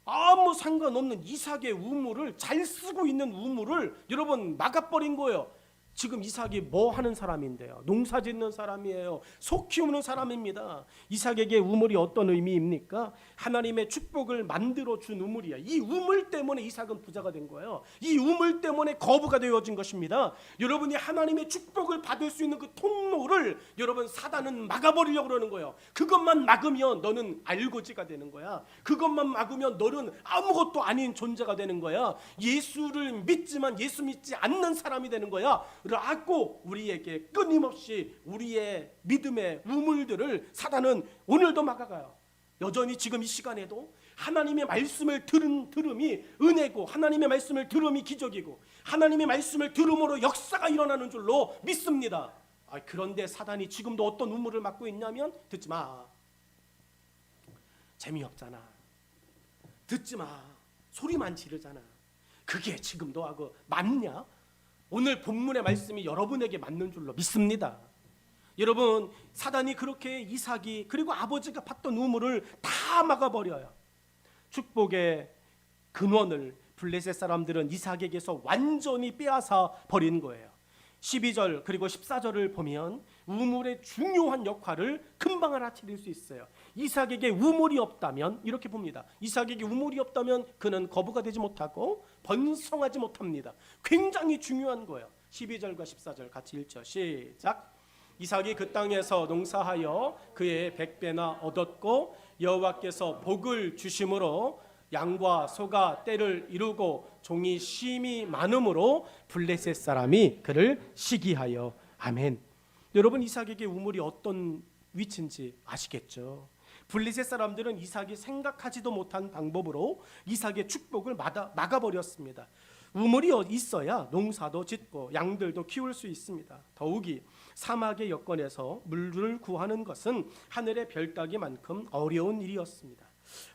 아무 상관없는 이삭의 우물을, 잘 쓰고 있는 우물을 여러분 막아버린 거예요. 지금 이삭이 뭐 하는 사람인데요? 농사 짓는 사람이에요. 소 키우는 사람입니다. 이삭에게 우물이 어떤 의미입니까? 하나님의 축복을 만들어 준 우물이야. 이 우물 때문에 이삭은 부자가 된 거예요. 이 우물 때문에 거부가 되어진 것입니다. 여러분이 하나님의 축복을 받을 수 있는 그 통로를 여러분 사단은 막아버리려고 그러는 거예요. 그것만 막으면 너는 알고지가 되는 거야. 그것만 막으면 너는 아무것도 아닌 존재가 되는 거야. 예수를 믿지만 예수 믿지 않는 사람이 되는 거야. 라고 우리에게 끊임없이 우리의 믿음의 우물들을 사단은 오늘도 막아가요. 여전히 지금 이 시간에도 하나님의 말씀을 들음이 은혜고, 하나님의 말씀을 들음이 기적이고, 하나님의 말씀을 들음으로 역사가 일어나는 줄로 믿습니다. 그런데 사단이 지금도 어떤 우물을 막고 있냐면, 듣지 마, 재미없잖아, 듣지 마, 소리만 지르잖아, 그게 지금도 하고 맞냐? 오늘 본문의 말씀이 여러분에게 맞는 줄로 믿습니다. 여러분 사단이 그렇게 이삭이 그리고 아버지가 팠던 우물을 다 막아버려요. 축복의 근원을 블레셋 사람들은 이삭에게서 완전히 빼앗아 버린 거예요. 12절 그리고 14절을 보면 우물의 중요한 역할을 금방 알아차릴 수 있어요. 이삭에게 우물이 없다면, 이렇게 봅니다. 이삭에게 우물이 없다면 그는 거부가 되지 못하고 번성하지 못합니다. 굉장히 중요한 거예요. 12절과 14절 같이 읽죠. 시작. 이삭이 그 땅에서 농사하여 그의 100배나 얻었고 여호와께서 복을 주심으로 양과 소가 때를 이루고 종이 심이 많음으로 블레셋 사람이 그를 시기하여. 아멘. 여러분 이삭에게 우물이 어떤 위치인지 아시겠죠? 블레셋 사람들은 이삭이 생각하지도 못한 방법으로 이삭의 축복을 막아버렸습니다. 우물이 있어야 농사도 짓고 양들도 키울 수 있습니다. 더욱이 사막의 여건에서 물을 구하는 것은 하늘의 별 따기만큼 어려운 일이었습니다.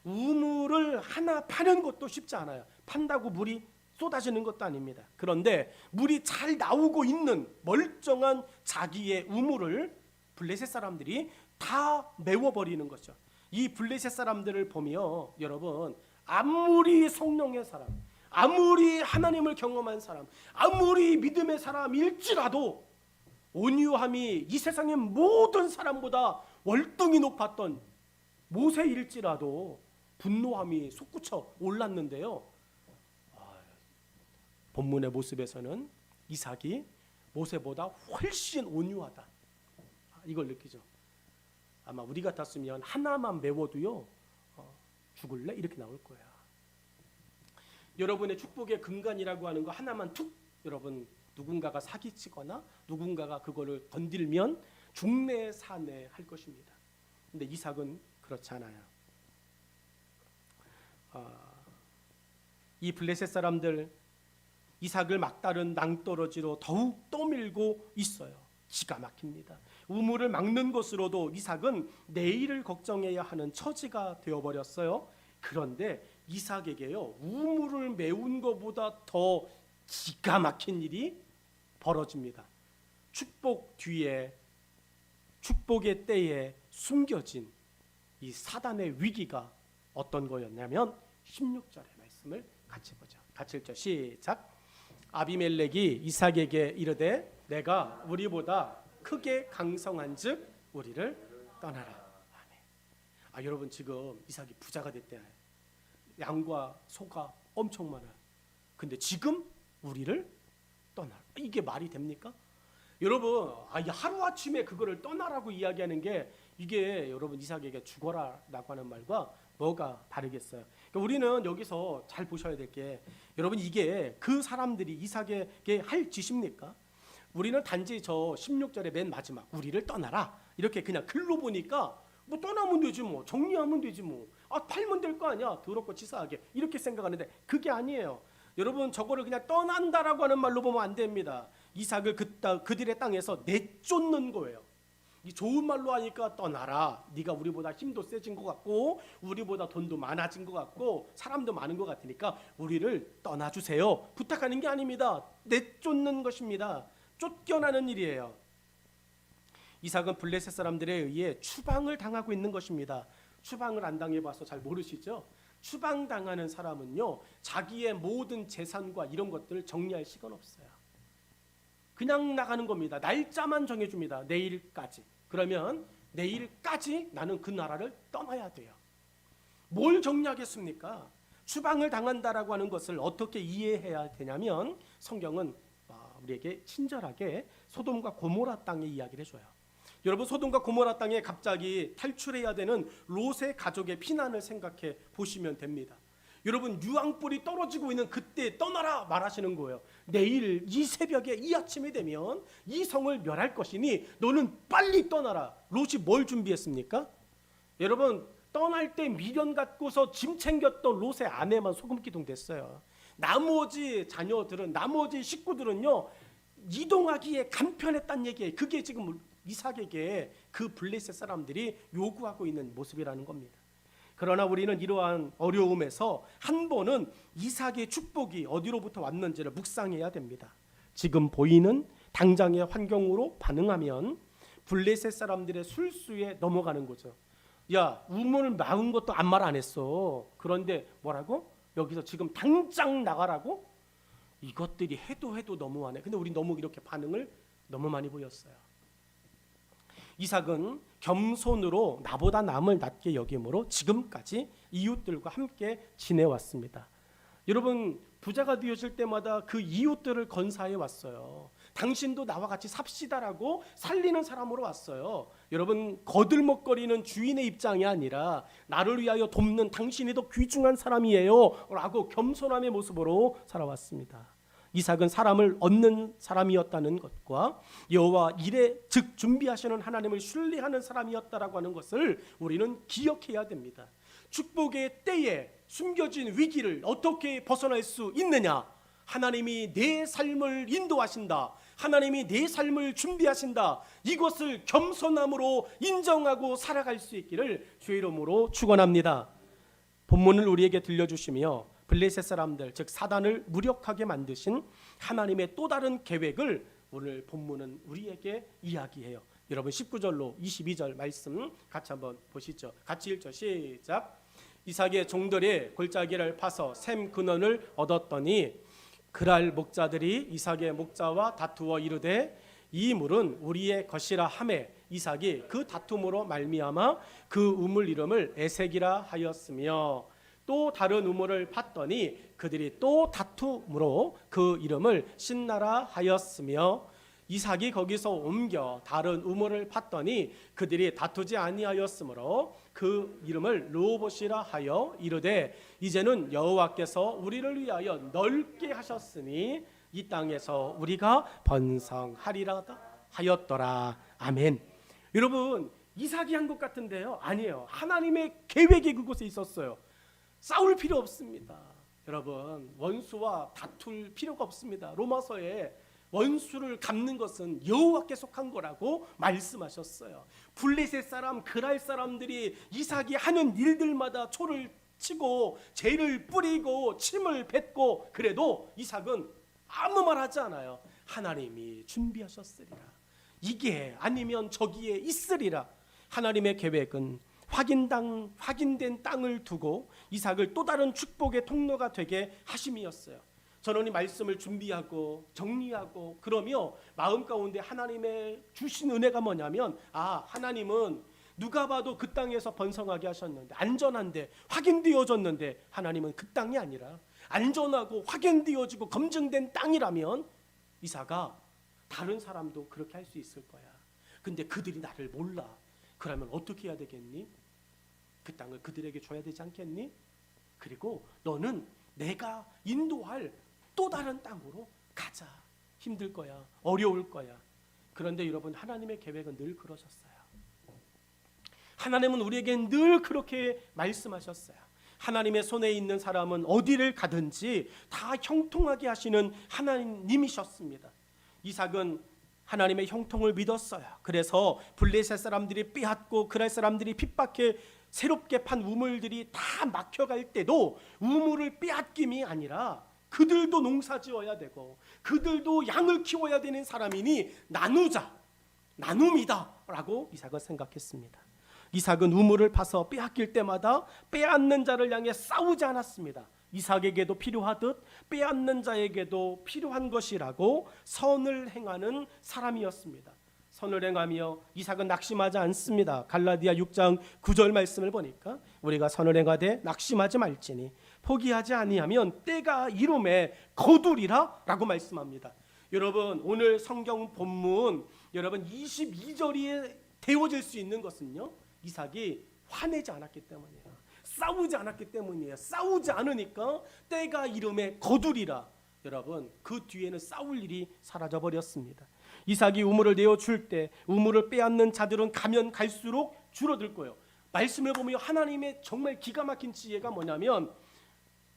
우물을 하나 파는 것도 쉽지 않아요. 판다고 물이 쏟아지는 것도 아닙니다. 그런데 물이 잘 나오고 있는 멀쩡한 자기의 우물을 블레셋 사람들이 다 메워버리는 거죠. 이 블레셋 사람들을 보며 여러분, 아무리 성령의 사람, 아무리 하나님을 경험한 사람, 아무리 믿음의 사람일지라도 온유함이 이 세상의 모든 사람보다 월등히 높았던 모세일지라도 분노함이 솟구쳐 올랐는데요. 본문의 모습에서는 이삭이 모세보다 훨씬 온유하다, 이걸 느끼죠. 아마 우리 같았으면 하나만 메워도요, 죽을래? 이렇게 나올 거야. 여러분의 축복의 근간이라고 하는 거 하나만 툭, 여러분 누군가가 사기치거나 누군가가 그거를 건들면 중내 산내 할 것입니다. 근데 이삭은 그렇지 않아요. 이 블레셋 사람들 이삭을 막다른 낭떠러지로 더욱 떠밀고 있어요. 기가 막힙니다. 우물을 막는 것으로도 이삭은 내일을 걱정해야 하는 처지가 되어버렸어요. 그런데 이삭에게요, 우물을 메운 것보다 더 기가 막힌 일이 벌어집니다. 축복 뒤에, 축복의 때에 숨겨진 이 사단의 위기가 어떤 거였냐면 16절의 말씀을 같이 보죠. 같이 읽죠. 시작. 아비멜렉이 이삭에게 이르되 내가 우리보다 크게 강성한즉 우리를 떠나라. 아멘. 여러분, 지금 이삭이 부자가 됐대. 양과 소가 엄청 많아요. 근데 지금 우리를 떠나라. 이게 말이 됩니까? 여러분, 하루아침에 그거를 떠나라고 이야기하는 게, 이게 여러분 이삭에게 죽어라라고 하는 말과 뭐가 다르겠어요? 그러니까 우리는 여기서 잘 보셔야 될 게, 여러분 이게 그 사람들이 이삭에게 할 짓입니까? 우리는 단지 저 16절의 맨 마지막 우리를 떠나라 이렇게 그냥 글로 보니까 뭐 떠나면 되지, 뭐 정리하면 되지, 뭐 팔면 될 거 아니야, 더럽고 치사하게 이렇게 생각하는데 그게 아니에요. 여러분, 저거를 그냥 떠난다라고 하는 말로 보면 안 됩니다. 이삭을 그들의 땅에서 내쫓는 거예요. 이 좋은 말로 하니까 떠나라, 네가 우리보다 힘도 세진 것 같고 우리보다 돈도 많아진 것 같고 사람도 많은 것 같으니까 우리를 떠나주세요 부탁하는 게 아닙니다. 내쫓는 것입니다. 쫓겨나는 일이에요. 이삭은 블레셋 사람들에 의해 추방을 당하고 있는 것입니다. 추방을 안 당해봐서 잘 모르시죠? 추방당하는 사람은요, 자기의 모든 재산과 이런 것들을 정리할 시간 없어요. 그냥 나가는 겁니다. 날짜만 정해줍니다. 내일까지. 그러면 내일까지 나는 그 나라를 떠나야 돼요. 뭘 정리하겠습니까? 추방을 당한다라고 하는 것을 어떻게 이해해야 되냐면, 성경은 우리에게 친절하게 소돔과 고모라 땅의 이야기를 해줘요. 여러분, 소돔과 고모라 땅에 갑자기 탈출해야 되는 롯의 가족의 피난을 생각해 보시면 됩니다. 여러분, 유황불이 떨어지고 있는 그때 떠나라 말하시는 거예요. 내일 이 새벽에 이 아침이 되면 이 성을 멸할 것이니 너는 빨리 떠나라. 롯이 뭘 준비했습니까? 여러분, 떠날 때 미련 갖고서 짐 챙겼던 롯의 아내만 소금기둥 됐어요. 나머지 자녀들은, 나머지 식구들은요, 이동하기에 간편했다는 얘기예요. 그게 지금 이삭에게 그 블레셋 사람들이 요구하고 있는 모습이라는 겁니다. 그러나 우리는 이러한 어려움에서 한 번은 이삭의 축복이 어디로부터 왔는지를 묵상해야 됩니다. 지금 보이는 당장의 환경으로 반응하면 블레셋 사람들의 술수에 넘어가는 거죠. 야, 우물을 막은 것도 아무 말 안 했어. 그런데 뭐라고? 여기서 지금 당장 나가라고? 이것들이 해도 너무하네. 근데 우리 너무 이렇게 반응을 너무 많이 보였어요. 이삭은 겸손으로 나보다 남을 낮게 여김으로 지금까지 이웃들과 함께 지내왔습니다. 여러분, 부자가 되어질 때마다 그 이웃들을 건사해 왔어요. 당신도 나와 같이 삽시다라고 살리는 사람으로 왔어요. 여러분, 거들먹거리는 주인의 입장이 아니라 나를 위하여 돕는 당신이 더 귀중한 사람이에요 라고 겸손함의 모습으로 살아왔습니다. 이삭은 사람을 얻는 사람이었다는 것과 여호와 일에 즉 준비하시는 하나님을 신뢰하는 사람이었다라고 하는 것을 우리는 기억해야 됩니다. 축복의 때에 숨겨진 위기를 어떻게 벗어날 수 있느냐? 하나님이 내 삶을 인도하신다. 하나님이 내 삶을 준비하신다. 이것을 겸손함으로 인정하고 살아갈 수 있기를 주의 이름으로 축원합니다. 본문을 우리에게 들려주시며 블레셋 사람들, 즉 사단을 무력하게 만드신 하나님의 또 다른 계획을 오늘 본문은 우리에게 이야기해요. 여러분 19절로 22절 말씀 같이 한번 보시죠. 같이 읽죠. 시작. 이삭의 종들이 골짜기를 파서 샘 근원을 얻었더니 그랄 목자들이 이삭의 목자와 다투어 이르되 이 물은 우리의 것이라 하매 이삭이 그 다툼으로 말미암아 그 우물 이름을 에색이라 하였으며 또 다른 우물을 팠더니 그들이 또 다툼으로 그 이름을 신나라 하였으며 이삭이 거기서 옮겨 다른 우물을 팠더니 그들이 다투지 아니하였으므로 그 이름을 르호봇이라 하여 이르되 이제는 여호와께서 우리를 위하여 넓게 하셨으니 이 땅에서 우리가 번성하리라 하였더라. 아멘. 여러분 이삭이 한 것 같은데요, 아니에요. 하나님의 계획이 그곳에 있었어요. 싸울 필요 없습니다. 여러분 원수와 다툴 필요가 없습니다. 로마서에 원수를 갚는 것은 여호와께 속한 거라고 말씀하셨어요. 블레셋 사람, 그랄 사람들이 이삭이 하는 일들마다 초를 치고 죄를 뿌리고 침을 뱉고 그래도 이삭은 아무 말 하지 않아요. 하나님이 준비하셨으리라. 이게 아니면 저기에 있으리라. 하나님의 계획은 확인된 땅을 두고 이삭을 또 다른 축복의 통로가 되게 하심이었어요. 저는 이 말씀을 준비하고 정리하고 그러며 마음 가운데 하나님의 주신 은혜가 뭐냐면, 하나님은 누가 봐도 그 땅에서 번성하게 하셨는데, 안전한데 확인되어졌는데, 하나님은 그 땅이 아니라 안전하고 확인되어지고 검증된 땅이라면 이삭아, 다른 사람도 그렇게 할 수 있을 거야. 근데 그들이 나를 몰라. 그러면 어떻게 해야 되겠니? 그 땅을 그들에게 줘야 되지 않겠니? 그리고 너는 내가 인도할 또 다른 땅으로 가자. 힘들 거야. 어려울 거야. 그런데 여러분, 하나님의 계획은 늘 그러셨어요. 하나님은 우리에게 늘 그렇게 말씀하셨어요. 하나님의 손에 있는 사람은 어디를 가든지 다 형통하게 하시는 하나님이셨습니다. 이삭은 하나님의 형통을 믿었어요. 그래서 블레셋 사람들이 빼앗고 그랄 사람들이 핍박해 새롭게 판 우물들이 다 막혀갈 때도 우물을 빼앗김이 아니라 그들도 농사 지어야 되고 그들도 양을 키워야 되는 사람이니 나눔이다 라고 이삭은 생각했습니다. 이삭은 우물을 파서 빼앗길 때마다 빼앗는 자를 향해 싸우지 않았습니다. 이삭에게도 필요하듯 빼앗는 자에게도 필요한 것이라고 선을 행하는 사람이었습니다. 선을 행하며 이삭은 낙심하지 않습니다. 갈라디아 6장 9절 말씀을 보니까 우리가 선을 행하되 낙심하지 말지니 포기하지 아니하면 때가 이름에 거두리라 라고 말씀합니다. 여러분, 오늘 성경 본문 여러분 22절이 되어질 수 있는 것은요, 이삭이 화내지 않았기 때문이에요. 싸우지 않았기 때문이에요. 싸우지 않으니까 때가 이름에 거두리라. 여러분, 그 뒤에는 싸울 일이 사라져 버렸습니다. 이삭이 우물을 내어줄 때 우물을 빼앗는 자들은 가면 갈수록 줄어들 거예요. 말씀을 보면 하나님의 정말 기가 막힌 지혜가 뭐냐면,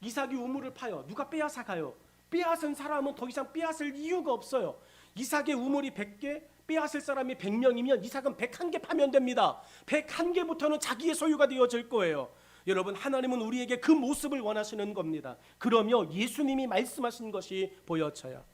이삭이 우물을 파요. 누가 빼앗아 가요. 빼앗은 사람은 더 이상 빼앗을 이유가 없어요. 이삭의 우물이 100개, 빼앗을 사람이 100명이면 이삭은 101개 파면 됩니다. 101개부터는 자기의 소유가 되어질 거예요. 여러분, 하나님은 우리에게 그 모습을 원하시는 겁니다. 그러며 예수님이 말씀하신 것이 보여져요.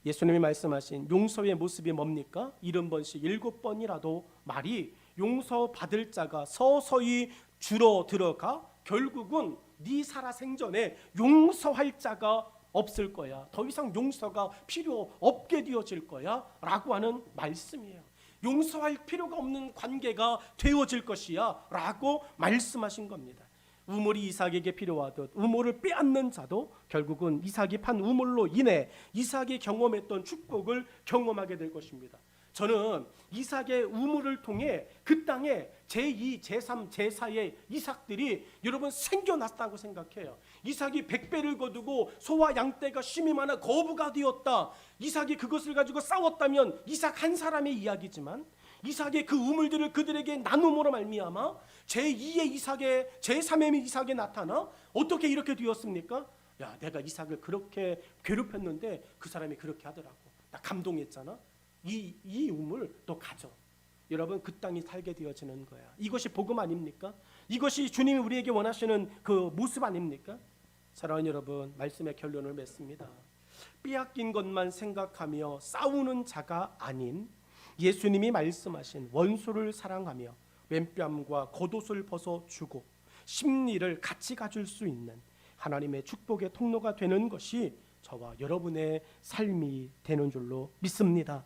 예수님이 말씀하신 용서의 모습이 뭡니까? 70번씩 7번이라도 말이 용서받을 자가 서서히 줄어들어가 결국은 네 살아생전에 용서할 자가 없을 거야. 더 이상 용서가 필요 없게 되어질 거야 라고 하는 말씀이에요. 용서할 필요가 없는 관계가 되어질 것이야 라고 말씀하신 겁니다. 우물이 이삭에게 필요하듯 우물을 빼앗는 자도 결국은 이삭이 판 우물로 인해 이삭이 경험했던 축복을 경험하게 될 것입니다. 저는 이삭의 우물을 통해 그 땅에 제2, 제3, 제4의 이삭들이 여러분 생겨났다고 생각해요. 이삭이 100배를 거두고 소와 양떼가 심이 많아 거부가 되었다. 이삭이 그것을 가지고 싸웠다면 이삭 한 사람의 이야기지만 이삭의 그 우물들을 그들에게 나눔으로 말미암아 제2의 이삭의 제3의 이삭에 나타나 어떻게 이렇게 되었습니까? 야, 내가 이삭을 그렇게 괴롭혔는데 그 사람이 그렇게 하더라고. 나 감동했잖아. 이 우물 너 가져. 여러분, 그 땅이 살게 되어지는 거야. 이것이 복음 아닙니까? 이것이 주님이 우리에게 원하시는 그 모습 아닙니까? 사랑하는 여러분, 말씀의 결론을 맺습니다. 빼앗긴 것만 생각하며 싸우는 자가 아닌 예수님이 말씀하신 원수를 사랑하며 왼뺨과 겉옷을 벗어주고 심리를 같이 가질 수 있는 하나님의 축복의 통로가 되는 것이 저와 여러분의 삶이 되는 줄로 믿습니다.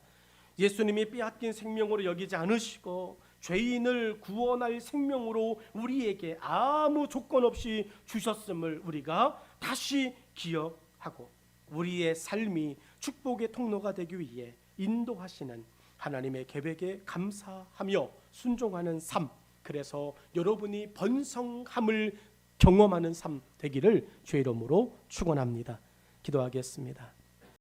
예수님이 빼앗긴 생명으로 여기지 않으시고 죄인을 구원할 생명으로 우리에게 아무 조건 없이 주셨음을 우리가 다시 기억하고 우리의 삶이 축복의 통로가 되기 위해 인도하시는 하나님의 계획에 감사하며 순종하는 삶, 그래서 여러분이 번성함을 경험하는 삶 되기를 주의 이름으로 축원합니다. 기도하겠습니다.